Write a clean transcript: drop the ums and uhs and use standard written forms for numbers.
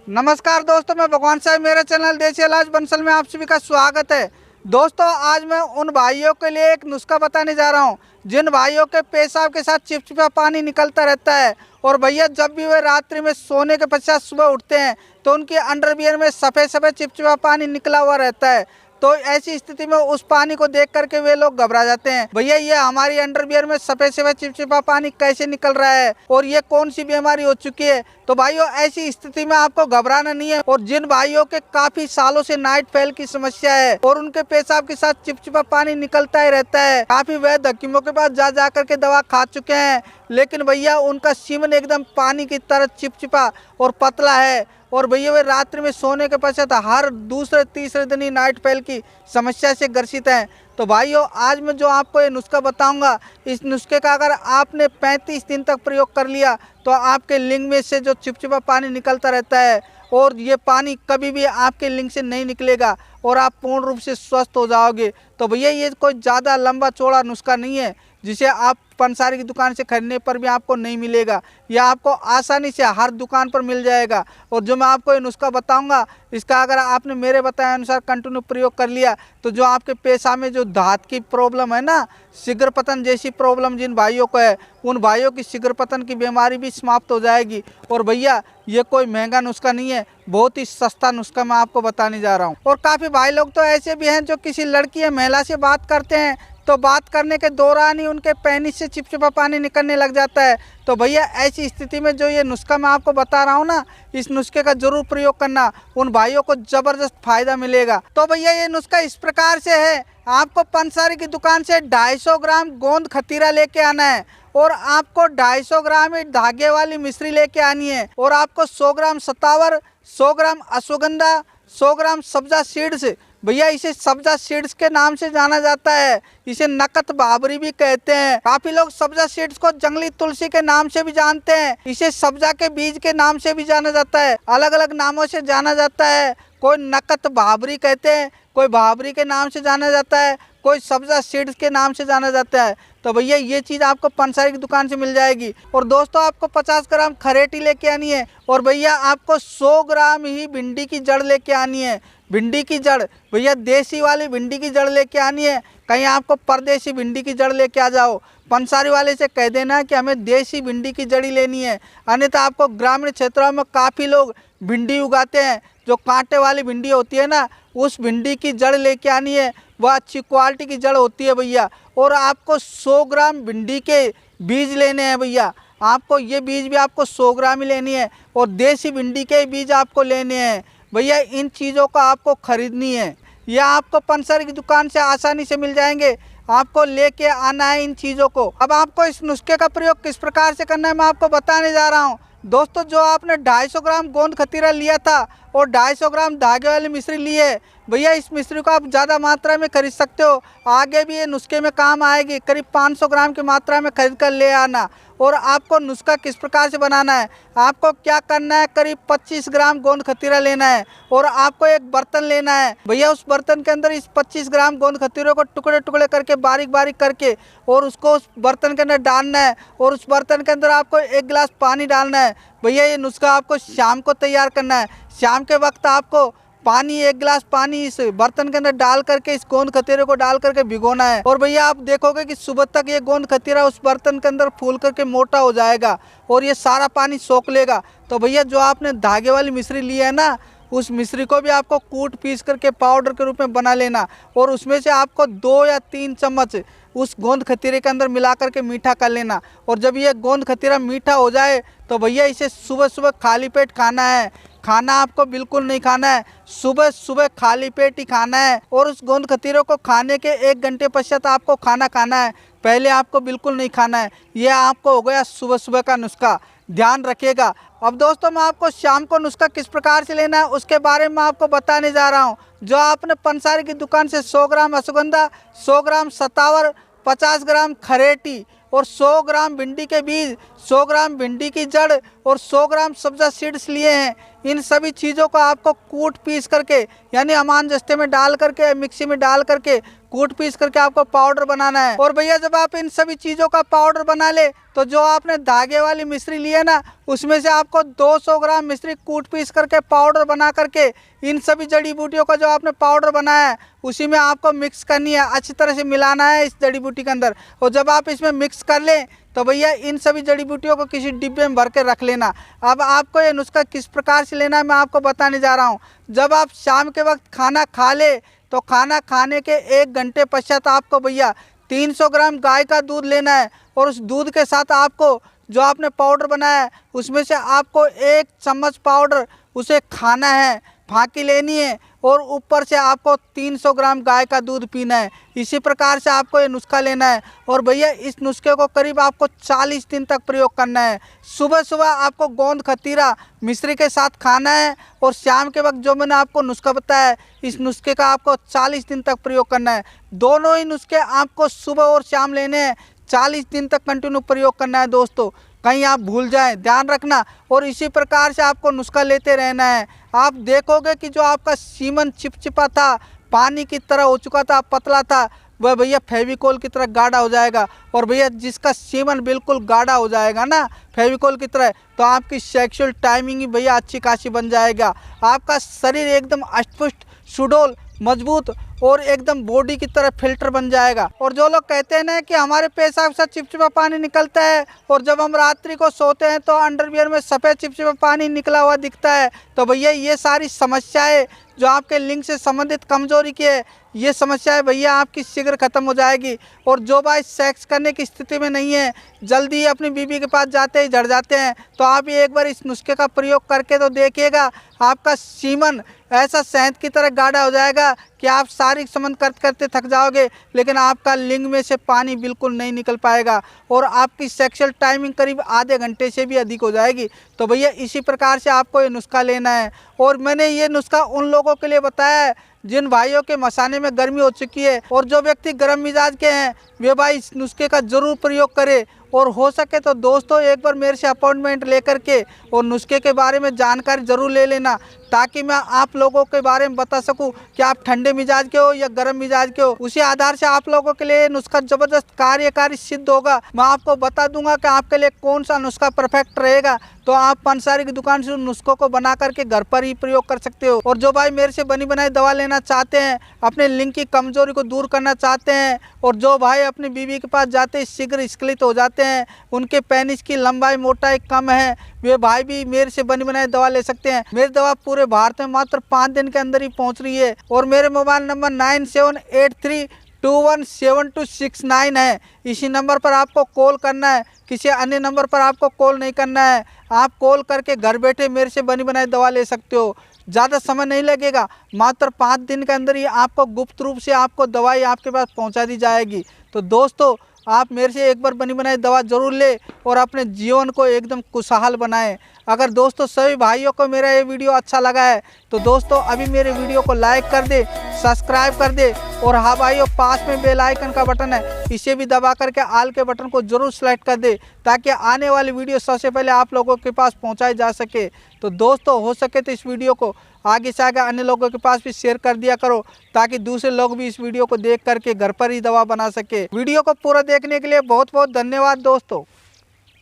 नमस्कार दोस्तों, मैं भगवान साहब, मेरे चैनल देसी इलाज बंसल में आप सभी का स्वागत है। दोस्तों, आज मैं उन भाइयों के लिए एक नुस्खा बताने जा रहा हूं जिन भाइयों के पेशाब के साथ चिपचिपा पानी निकलता रहता है। और भैया, जब भी वे रात्रि में सोने के पश्चात सुबह उठते हैं तो उनके अंडरवियर में सफ़ेद सफ़ेद चिपचिपा पानी निकला हुआ रहता है। तो ऐसी स्थिति में उस पानी को देख करके वे लोग घबरा जाते हैं। भैया, ये हमारी अंडरवियर में सफ़ेद सफ़ेद चिपचिपा पानी कैसे निकल रहा है और ये कौन सी बीमारी हो चुकी है। तो भाइयों, ऐसी स्थिति में आपको घबराना नहीं है। और जिन भाइयों के काफी सालों से नाइट फेल की समस्या है और उनके पेशाब के साथ चिपचिपा पानी निकलता ही रहता है, काफी वैद्य हकीमों के पास जा करके दवा खा चुके हैं, लेकिन भैया उनका सीमन एकदम पानी की तरह चिपचिपा और पतला है। और भैया, वे रात्रि में सोने के पश्चात हर दूसरे तीसरे दिन ही नाइट फेल की समस्या से ग्रसित हैं। तो भाइयों, आज मैं जो आपको ये नुस्खा बताऊंगा, इस नुस्खे का अगर आपने 35 दिन तक प्रयोग कर लिया तो आपके लिंग में से जो चिपचिपा पानी निकलता रहता है और ये पानी कभी भी आपके लिंग से नहीं निकलेगा और आप पूर्ण रूप से स्वस्थ हो जाओगे। तो भैया, ये कोई ज़्यादा लंबा चौड़ा नुस्खा नहीं है जिसे आप पंसारी की दुकान से खरीदने पर भी आपको नहीं मिलेगा। यह आपको आसानी से हर दुकान पर मिल जाएगा। और जो मैं आपको ये नुस्खा बताऊंगा, इसका अगर आपने मेरे बताए अनुसार कंटिन्यू प्रयोग कर लिया तो जो आपके पेशाब में जो धात की प्रॉब्लम है ना, शीघ्र पतन जैसी प्रॉब्लम जिन भाइयों को है, उन भाइयों की शीघ्र पतन की बीमारी भी समाप्त हो जाएगी। और भैया, ये कोई महंगा नुस्खा नहीं है, बहुत ही सस्ता नुस्खा मैं आपको बताने जा रहा हूँ। और काफ़ी भाई लोग तो ऐसे भी हैं जो किसी लड़की या महिला से बात करते हैं तो बात करने के दौरान ही उनके पेनिस से चिपचिपा पानी निकलने लग जाता है। तो भैया, ऐसी स्थिति में जो ये नुस्खा मैं आपको बता रहा हूँ ना, इस नुस्खे का जरूर प्रयोग करना, उन भाइयों को ज़बरदस्त फायदा मिलेगा। तो भैया, ये नुस्खा इस प्रकार से है। आपको पंसारी की दुकान से 250 ग्राम गोंद खतीरा लेके आना है और आपको 250 ग्राम ही धागे वाली मिश्री लेके आनी है। और आपको 100 ग्राम सतावर, 100 ग्राम अश्वगंधा, 100 ग्राम सब्जा सीड्स, भैया इसे सब्जा सीड्स के नाम से जाना जाता है, इसे नकत बाबरी भी कहते हैं। काफी लोग सब्जा सीड्स को जंगली तुलसी के नाम से भी जानते हैं, इसे सब्जा के बीज के नाम से भी जाना जाता है, अलग अलग नामों से जाना जाता है। कोई नकत बाबरी कहते हैं, कोई बाबरी के नाम से जाना जाता है, कोई सब्जा सीड्स के नाम से जाना जाता है। तो भैया, ये चीज़ आपको पंसारी की दुकान से मिल जाएगी। और दोस्तों, आपको 50 ग्राम खरेटी लेके आनी है। और भैया, आपको 100 ग्राम ही भिंडी की जड़ लेके आनी है। भिंडी की जड़, भैया देसी वाली भिंडी की जड़ लेके आनी है, कहीं आपको परदेसी भिंडी की जड़ लेके आ जाओ। पंसारी वाले से कह देना कि हमें देसी भिंडी की जड़ी लेनी है, अन्यथा आपको ग्रामीण क्षेत्रों में काफ़ी लोग भिंडी उगाते हैं, जो कांटे वाली भिंडी होती है ना, उस भिंडी की जड़ लेके आनी है, वह अच्छी क्वालिटी की जड़ होती है भैया। और आपको 100 ग्राम भिंडी के बीज लेने हैं भैया, आपको ये बीज भी आपको 100 ग्राम ही लेनी है। और देसी भिंडी के बीज आपको लेने हैं भैया। इन चीज़ों को आपको खरीदनी है, यह आपको पंसारी की दुकान से आसानी से मिल जाएंगे, आपको लेके आना है इन चीज़ों को। अब आपको इस नुस्खे का प्रयोग किस प्रकार से करना है मैं आपको बताने जा रहा हूँ। दोस्तों, जो आपने 250 ग्राम गोंद खतीरा लिया था और 250 ग्राम धागे वाली मिश्री ली है भैया, इस मिश्री को आप ज़्यादा मात्रा में खरीद सकते हो, आगे भी ये नुस्खे में काम आएगी। करीब 500 ग्राम की मात्रा में खरीद कर ले आना। और आपको नुस्खा किस प्रकार से बनाना है, आपको क्या करना है, करीब 25 ग्राम गोंद खतीरा लेना है और आपको एक बर्तन लेना है भैया। उस बर्तन के अंदर इस 25 ग्राम गोंद खतीरे को टुकड़े टुकड़े करके बारीक बारीक करके और उसको उस बर्तन के अंदर डालना है। और उस बर्तन के अंदर आपको 1 गिलास पानी डालना है भैया। ये नुस्खा आपको शाम को तैयार करना है। शाम के वक्त आपको पानी 1 गिलास पानी इस बर्तन के अंदर डाल करके इस गोंद खतीरे को डाल करके भिगोना है। और भैया, आप देखोगे कि सुबह तक ये गोंद खतीरा उस बर्तन के अंदर फूल करके मोटा हो जाएगा और ये सारा पानी सोख लेगा। तो भैया, जो आपने धागे वाली मिश्री ली है ना, उस मिश्री को भी आपको कूट पीस करके पाउडर के रूप में बना लेना। और उसमें से आपको 2 या 3 चम्मच उस गोंद खतीरे के अंदर मिला करके मीठा कर लेना। और जब ये गोंद खतीरा मीठा हो जाए तो भैया, इसे सुबह सुबह खाली पेट खाना है। खाना आपको बिल्कुल नहीं खाना है, सुबह सुबह खाली पेट ही खाना है। और उस गोंद खतीरे को खाने के 1 घंटे पश्चात आपको खाना खाना है, पहले आपको बिल्कुल नहीं खाना है। यह आपको हो गया सुबह सुबह का नुस्खा, ध्यान रखिएगा। अब दोस्तों, मैं आपको शाम को नुस्खा किस प्रकार से लेना है उसके बारे में आपको बताने जा रहा हूँ। जो आपने पंसारी की दुकान से 100 ग्राम अश्वगंधा, 100 ग्राम सतावर, 50 ग्राम खरेटी और 100 ग्राम भिंडी के बीज, 100 ग्राम भिंडी की जड़ और 100 ग्राम सब्जा सीड्स लिए हैं। इन सभी चीज़ों को आपको कूट पीस करके यानी अमान जस्ते में डाल करके मिक्सी में डाल करके कूट पीस करके आपको पाउडर बनाना है। और भैया जब आप इन सभी चीज़ों का पाउडर बना ले तो जो आपने धागे वाली मिश्री ली है ना, उसमें से आपको 200 ग्राम मिश्री कूट पीस करके पाउडर बना करके इन सभी जड़ी बूटियों का जो आपने पाउडर बनाया है उसी में आपको मिक्स करनी है, अच्छी तरह से मिलाना है इस जड़ी बूटी के अंदर। और जब आप इसमें मिक्स कर लें तो भैया इन सभी जड़ी बूटियों को किसी डिब्बे में भर के रख लेना। अब आपको ये नुस्खा किस प्रकार से लेना है मैं आपको बताने जा रहा हूँ। जब आप शाम के वक्त खाना खा ले तो खाना खाने के 1 घंटे पश्चात आपको भैया 300 ग्राम गाय का दूध लेना है और उस दूध के साथ आपको जो आपने पाउडर बनाया है उसमें से आपको 1 चम्मच पाउडर उसे खाना है, फाँकी लेनी है और ऊपर से आपको 300 ग्राम गाय का दूध पीना है। इसी प्रकार से आपको ये नुस्खा लेना है। और भैया इस नुस्खे को करीब आपको 40 दिन तक प्रयोग करना है। सुबह सुबह आपको गोंद खतीरा मिश्री के साथ खाना है और शाम के वक्त जो मैंने आपको नुस्खा बताया है इस नुस्खे का आपको 40 दिन तक प्रयोग करना है। दोनों ही नुस्खे आपको सुबह और शाम लेने हैं, 40 दिन तक कंटिन्यू प्रयोग करना है दोस्तों, कहीं आप भूल जाएं, ध्यान रखना। और इसी प्रकार से आपको नुस्खा लेते रहना है। आप देखोगे कि जो आपका सीमन चिपचिपा था, पानी की तरह हो चुका था, पतला था, वह भैया फेविकोल की तरह गाढ़ा हो जाएगा। और भैया जिसका सीमन बिल्कुल गाढ़ा हो जाएगा ना फेविकोल की तरह, तो आपकी सेक्सुअल टाइमिंग ही भैया अच्छी खासी बन जाएगा। आपका शरीर एकदम अष्टपुष्ट सुडौल मजबूत और एकदम बॉडी की तरह फिल्टर बन जाएगा। और जो लोग कहते हैं ना कि हमारे पेशाब से चिपचिपा पानी निकलता है और जब हम रात्रि को सोते हैं तो अंडरवियर में सफ़ेद चिपचिपा पानी निकला हुआ दिखता है, तो भैया ये सारी समस्याएं जो आपके लिंग से संबंधित कमजोरी की है, ये समस्याएं भैया आपकी शीघ्र खत्म हो जाएगी। और जो भाई सेक्स करने की स्थिति में नहीं है, जल्दी अपनी बीवी के पास जाते ही झड़ जाते हैं, तो आप ये एक बार इस नुस्खे का प्रयोग करके तो देखिएगा। आपका सीमन ऐसा शहद की तरह गाढ़ा हो जाएगा कि आप शारीरिक संबंध करते करते थक जाओगे लेकिन आपका लिंग में से पानी बिल्कुल नहीं निकल पाएगा और आपकी सेक्सुअल टाइमिंग करीब आधे घंटे से भी अधिक हो जाएगी। तो भैया इसी प्रकार से आपको ये नुस्खा लेना है। और मैंने ये नुस्खा उन लोगों के लिए बताया है जिन भाइयों के मसाने में गर्मी हो चुकी है और जो व्यक्ति गर्म मिजाज के हैं वे भाई इस नुस्खे का जरूर प्रयोग करें। और हो सके तो दोस्तों एक बार मेरे से अपॉइंटमेंट लेकर के और नुस्खे के बारे में जानकारी जरूर ले लेना, ताकि मैं आप लोगों के बारे में बता सकूं कि आप ठंडे मिजाज के हो या गर्म मिजाज के हो। उसी आधार से आप लोगों के लिए नुस्खा जबरदस्त कार्यकारी सिद्ध होगा। मैं आपको बता दूंगा कि आपके लिए कौन सा नुस्खा परफेक्ट रहेगा, तो आप पंसारी की दुकान से नुस्खों को बना करके घर पर ही प्रयोग कर सकते हो। और जो भाई मेरे से बनी बनाई दवा लेना चाहते हैं, अपने लिंग की कमजोरी को दूर करना चाहते हैं, और जो भाई अपनी बीवी के पास जाते ही शीघ्र स्खलित हो जाते हैं, उनके पेनिस की लंबाई मोटाई कम है, वे भाई भी मेरे से बनी बनाई दवा ले सकते हैं। मेरी दवा पूरे भारत में मात्र 5 दिन के अंदर ही पहुंच रही है। और मेरे मोबाइल नंबर 9783217269 है। इसी नंबर पर आपको कॉल करना है, किसी अन्य नंबर पर आपको कॉल नहीं करना है। आप कॉल करके घर बैठे मेरे से बनी बनाई दवा ले सकते हो। ज़्यादा समय नहीं लगेगा, मात्र 5 दिन के अंदर ही आपको गुप्त रूप से आपको दवाई आपके पास पहुंचा दी जाएगी। तो दोस्तों आप मेरे से एक बार बनी बनाई दवा जरूर ले और अपने जीवन को एकदम खुशहाल बनाएं। अगर दोस्तों सभी भाइयों को मेरा ये वीडियो अच्छा लगा है तो दोस्तों अभी मेरे वीडियो को लाइक कर दे, सब्सक्राइब कर दे, और हाँ भाइयों पास में बेल आइकन का बटन है, इसे भी दबा करके ऑल के बटन को जरूर सेलेक्ट कर दे, ताकि आने वाली वीडियो सबसे पहले आप लोगों के पास पहुंचाई जा सके। तो दोस्तों हो सके तो इस वीडियो को आगे से आगे अन्य लोगों के पास भी शेयर कर दिया करो, ताकि दूसरे लोग भी इस वीडियो को देख करके घर पर ही दवा बना सके। वीडियो को पूरा देखने के लिए बहुत बहुत धन्यवाद दोस्तों।